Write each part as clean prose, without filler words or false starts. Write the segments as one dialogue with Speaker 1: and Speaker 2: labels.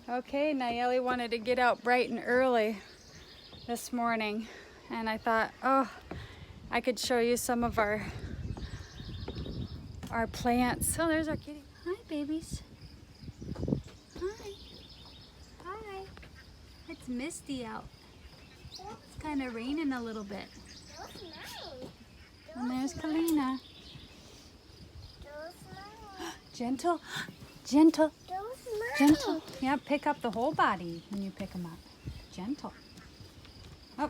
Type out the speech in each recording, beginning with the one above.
Speaker 1: Okay, Nayeli wanted to get out bright and early this morning, and I thought, oh, I could show you some of our plants. Oh, there's our kitty. Hi, babies. Hi. Hi. It's misty out. It's kind of raining a little bit. And there's Kalina. Gentle, gentle, gentle. Yeah, pick up the whole body when you pick them up. Gentle. Oh,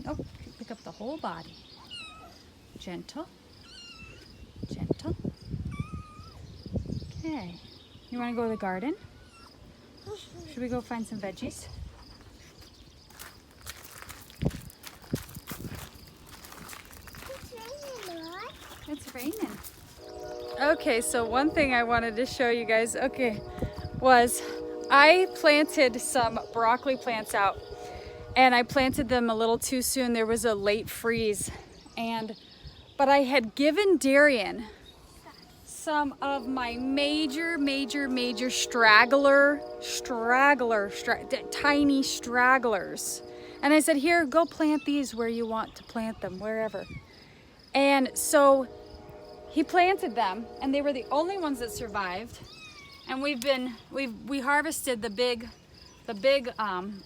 Speaker 1: nope. Pick up the whole body. Gentle, gentle. Okay. You want to go to the garden? Should we go find some veggies? It's raining. Okay, so one thing I wanted to show you guys, was I planted some broccoli plants out, and I planted them a little too soon. There was a late freeze, but I had given Darian some of my major tiny stragglers. And I said, here, go plant these where you want to plant them, wherever. And so he planted them, and they were the only ones that survived. And we harvested the big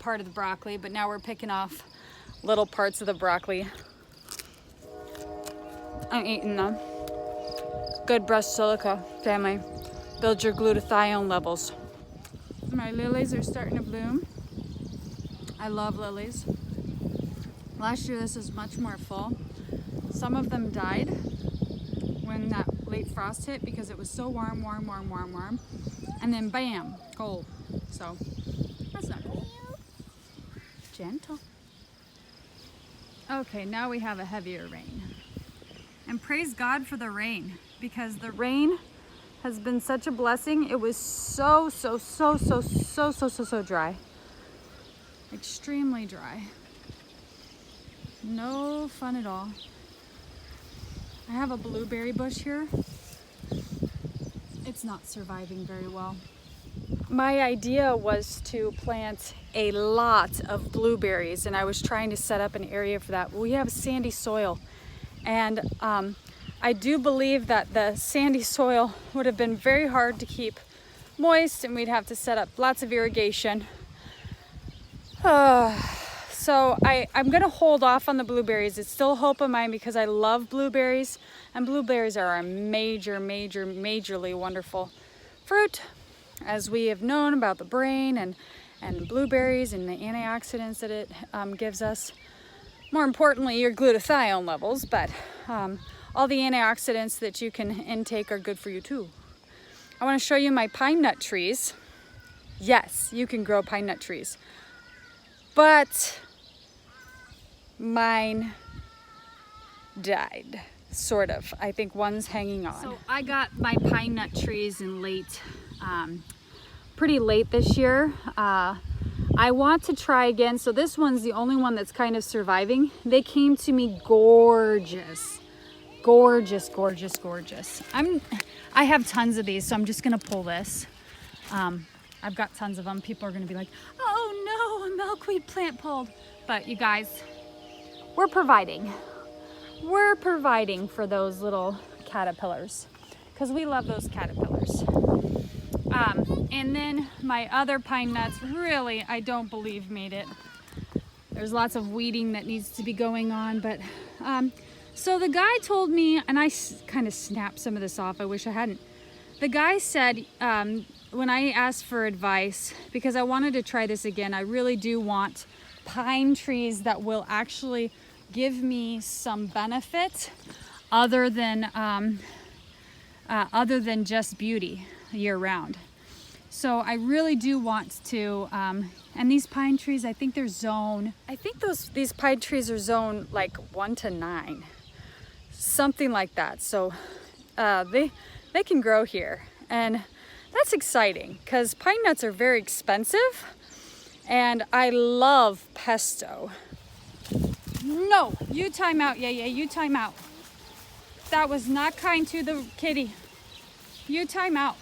Speaker 1: part of the broccoli, but now we're picking off little parts of the broccoli. I'm eating them. Good breast silica, family. Build your glutathione levels. My lilies are starting to bloom. I love lilies. Last year this was much more full. Some of them died when that late frost hit because it was so warm. And then bam, cold. So that's not cool. Gentle. Okay, now we have a heavier rain. And praise God for the rain, because the rain has been such a blessing. It was so dry. Extremely dry. No fun at all. I have a blueberry bush here. It's not surviving very well. My idea was to plant a lot of blueberries, and I was trying to set up an area for that. We have sandy soil, and I do believe that the sandy soil would have been very hard to keep moist, and we'd have to set up lots of irrigation. So I'm gonna hold off on the blueberries. It's still a hope of mine because I love blueberries, and blueberries are a majorly wonderful fruit, as we have known about the brain and blueberries and the antioxidants that it gives us. More importantly, your glutathione levels, but all the antioxidants that you can intake are good for you too. I want to show you my pine nut trees. Yes, you can grow pine nut trees, but mine died, sort of. I think one's hanging on. So I got my pine nut trees in pretty late this year. I want to try again. So this one's the only one that's kind of surviving. They came to me gorgeous. I have tons of these, so I'm just gonna pull this. I've got tons of them. People are gonna be like, oh no, a milkweed plant pulled. But you guys, we're providing for those little caterpillars, because we love those caterpillars. And then my other pine nuts, really, I don't believe made it. There's lots of weeding that needs to be going on, but so the guy told me, and I kind of snapped some of this off, I wish I hadn't. The guy said, when I asked for advice, because I wanted to try this again, I really do want pine trees that will actually give me some benefit other than just beauty year round. So I really do want to, and these pine trees, I think these pine trees are zone like 1 to 9, something like that. So they can grow here, and that's exciting because pine nuts are very expensive, and I love pesto. No, you time out, you time out. That was not kind to the kitty. You time out.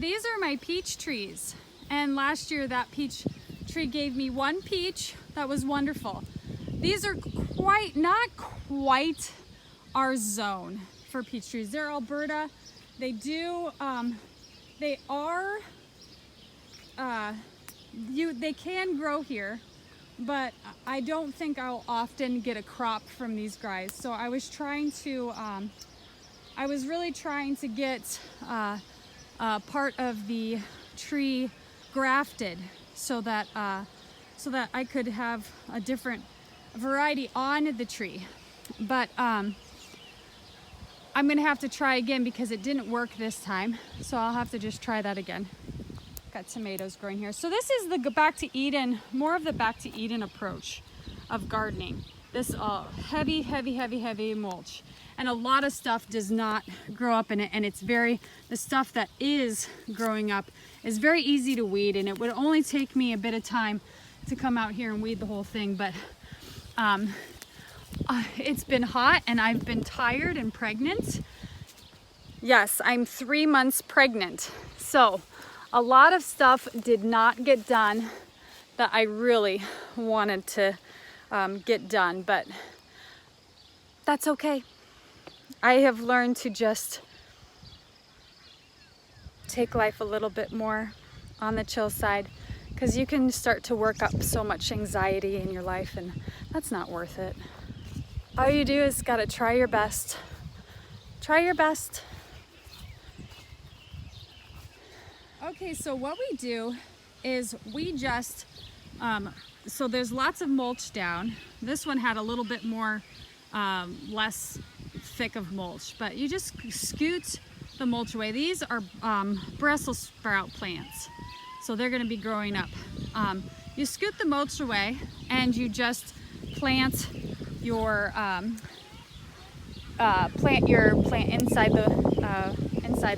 Speaker 1: these are my peach trees. And last year that peach tree gave me one peach. That was wonderful. These are not quite our zone for peach trees. They're Alberta. They can grow here, but I don't think I'll often get a crop from these guys. So I was really trying to get part of the tree grafted so that I could have a different variety on the tree. But I'm gonna have to try again because it didn't work this time. So I'll have to just try that again. Got tomatoes growing here. So this is the back to Eden, more of the back to Eden approach of gardening. This heavy mulch. And a lot of stuff does not grow up in it, and the stuff that is growing up is very easy to weed, and it would only take me a bit of time to come out here and weed the whole thing. But it's been hot and I've been tired and pregnant. Yes, I'm 3 months pregnant. So a lot of stuff did not get done that I really wanted to get done, but that's okay. I have learned to just take life a little bit more on the chill side, because you can start to work up so much anxiety in your life, and that's not worth it. All you do is gotta try your best. Try your best. Okay, so what we do is we just, so there's lots of mulch down. This one had a little bit more, less thick of mulch, but you just scoot the mulch away. These are Brussels sprout plants, so they're going to be growing up. You scoot the mulch away and you just plant your plant inside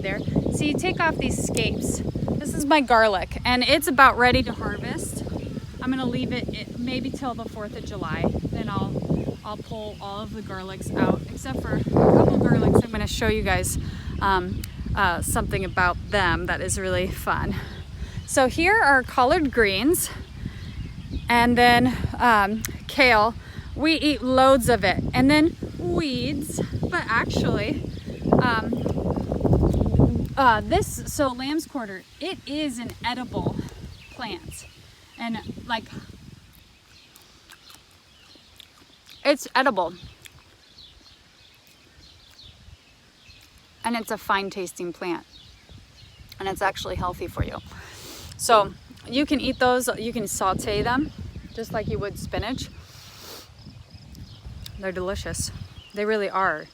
Speaker 1: there. So you take off these scapes. This is my garlic and it's about ready to harvest. I'm going to leave it maybe till the 4th of July. Then I'll pull all of the garlics out, except for a couple garlics. I'm going to show you guys something about them that is really fun. So here are collard greens, and then kale. We eat loads of it. And then weeds, but actually so lamb's quarter, it is an edible plant. And like, it's edible. And it's a fine tasting plant. And it's actually healthy for you. So you can eat those, you can saute them just like you would spinach. They're delicious. They really are.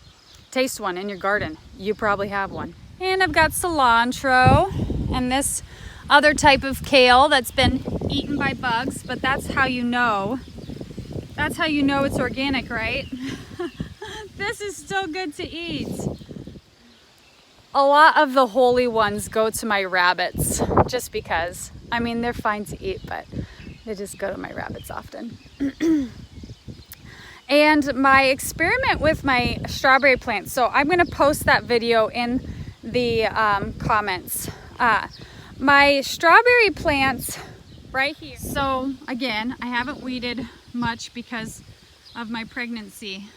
Speaker 1: Taste one in your garden. You probably have one. And I've got cilantro and this other type of kale that's been eaten by bugs, but that's how you know. That's how you know it's organic, right? This is still good to eat. A lot of the holy ones go to my rabbits, just because. I mean, they're fine to eat, but they just go to my rabbits often. And my experiment with my strawberry plants, so I'm gonna post that video in the comments. My strawberry plants right here. So again, I haven't weeded much because of my pregnancy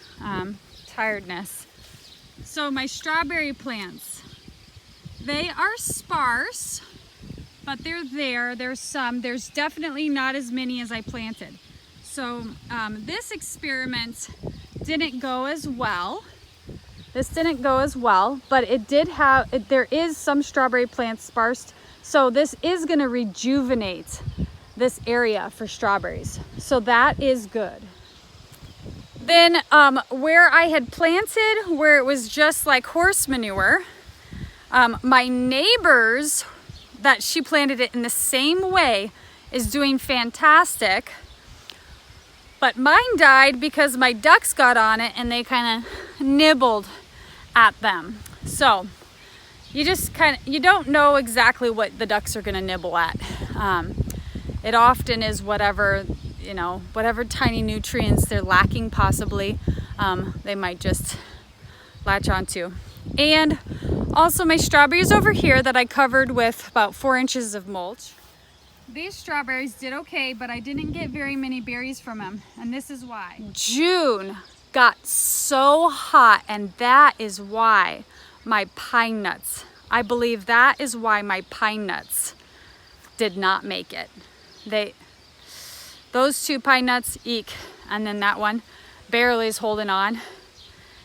Speaker 1: tiredness. So my strawberry plants, they are sparse, but they're there. There's definitely not as many as I planted. So this experiment didn't go as well. This didn't go as well, but it did have, there is some strawberry plants sparse. So this is gonna rejuvenate this area for strawberries. So that is good. Then where I had planted, where it was just like horse manure, my neighbors that she planted it in the same way is doing fantastic. But mine died because my ducks got on it and they kind of nibbled at them. So you just you don't know exactly what the ducks are gonna nibble at. It often is whatever, you know, whatever tiny nutrients they're lacking possibly, they might just latch onto. And Also, my strawberries over here that I covered with about 4 inches of mulch. These strawberries did okay, but I didn't get very many berries from them, and this is why. June got so hot, and that is why my pine nuts, I believe that is why my pine nuts did not make it. Those 2 pine nuts, eek, and then that one barely is holding on.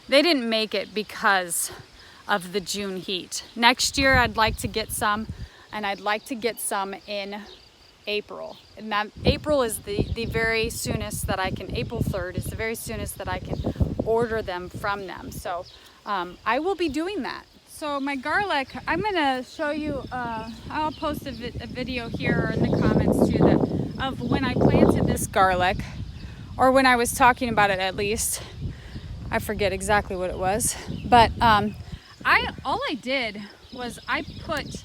Speaker 1: They didn't make it because of the June heat. Next year I'd like to get some, and I'd like to get some in April. And that April is the very soonest that I can, April 3rd is the very soonest that I can order them from them. So I will be doing that. So my garlic, I'm gonna show you, I'll post a video here or in the comments too of when I planted this garlic, or when I was talking about it at least. I forget exactly what it was, but all I did was I put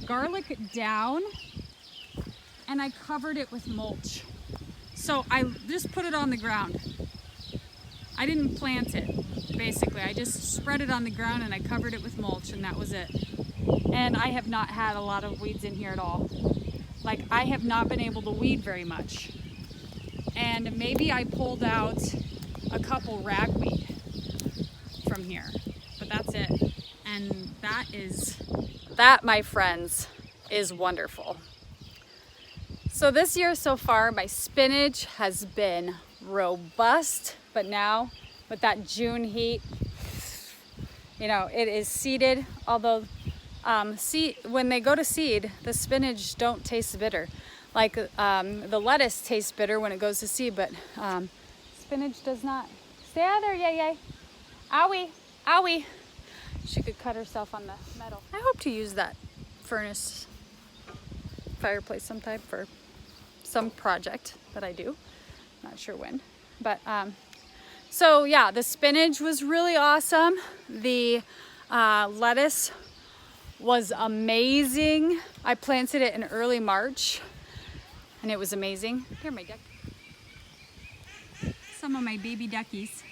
Speaker 1: garlic down and I covered it with mulch. So I just put it on the ground. I didn't plant it, basically. I just spread it on the ground and I covered it with mulch, and that was it. And I have not had a lot of weeds in here at all. Like, I have not been able to weed very much. And maybe I pulled out a couple ragweed from here, but that's it. And that, my friends, is wonderful. So this year so far, my spinach has been robust, but now with that June heat, you know, it is seeded. Although when they go to seed, the spinach don't taste bitter. Like the lettuce tastes bitter when it goes to seed, but spinach does not. Stay out of there, yay yay. Owie, owie. She could cut herself on the metal. I hope to use that furnace fireplace sometime for some project that I do. Not sure when, but so yeah, the spinach was really awesome. The lettuce was amazing. I planted it in early March and it was amazing. Here, my duck. Some of my baby duckies.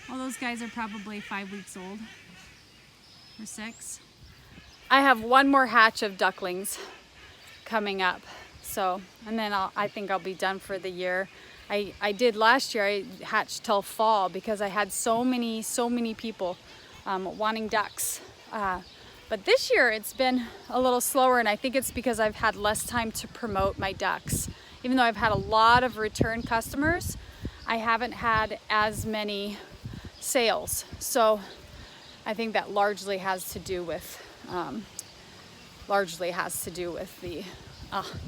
Speaker 1: Well, those guys are probably 5 weeks old or 6. I have one more hatch of ducklings coming up. So, and then I think I'll be done for the year. I did last year, I hatched till fall because I had so many people wanting ducks. But this year it's been a little slower, and I think it's because I've had less time to promote my ducks. Even though I've had a lot of return customers, I haven't had as many sales. So I think that largely has to do with the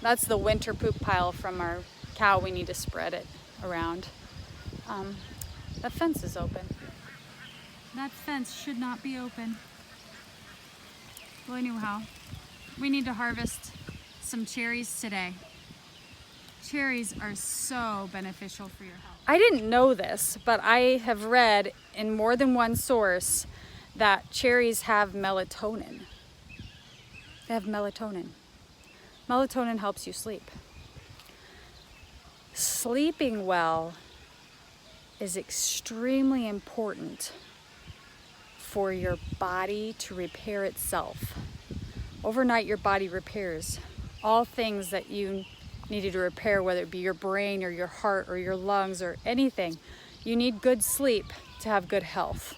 Speaker 1: that's the winter poop pile from our cow. We need to spread it around. That fence is open. That fence should not be open. Well, anyhow, we need to harvest some cherries today. Cherries are so beneficial for your health. I didn't know this, but I have read in more than one source that cherries have melatonin. They have melatonin. Melatonin helps you sleep. Sleeping well is extremely important for your body to repair itself. Overnight, your body repairs all things that you needed to repair, whether it be your brain or your heart or your lungs or anything. You need good sleep to have good health.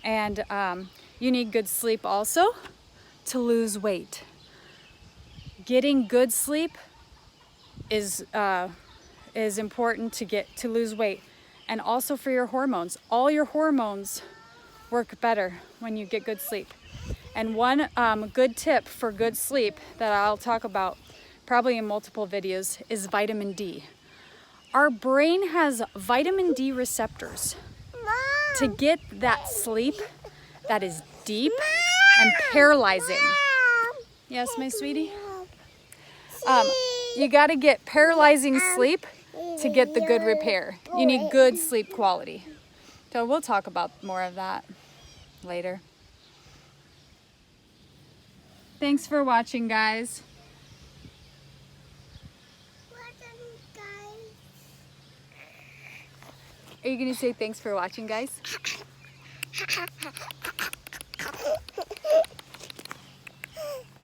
Speaker 1: And you need good sleep also to lose weight. Getting good sleep is important to lose weight, and also for your hormones. All your hormones work better when you get good sleep. And one good tip for good sleep that I'll talk about probably in multiple videos is vitamin D. Our brain has vitamin D receptors. Mom, to get that sleep that is deep and paralyzing. Mom. Yes, my sweetie? You got to get paralyzing sleep to get the good repair. You need good sleep quality. So we'll talk about more of that later. Thanks for watching, guys. Are you going to say thanks for watching, guys?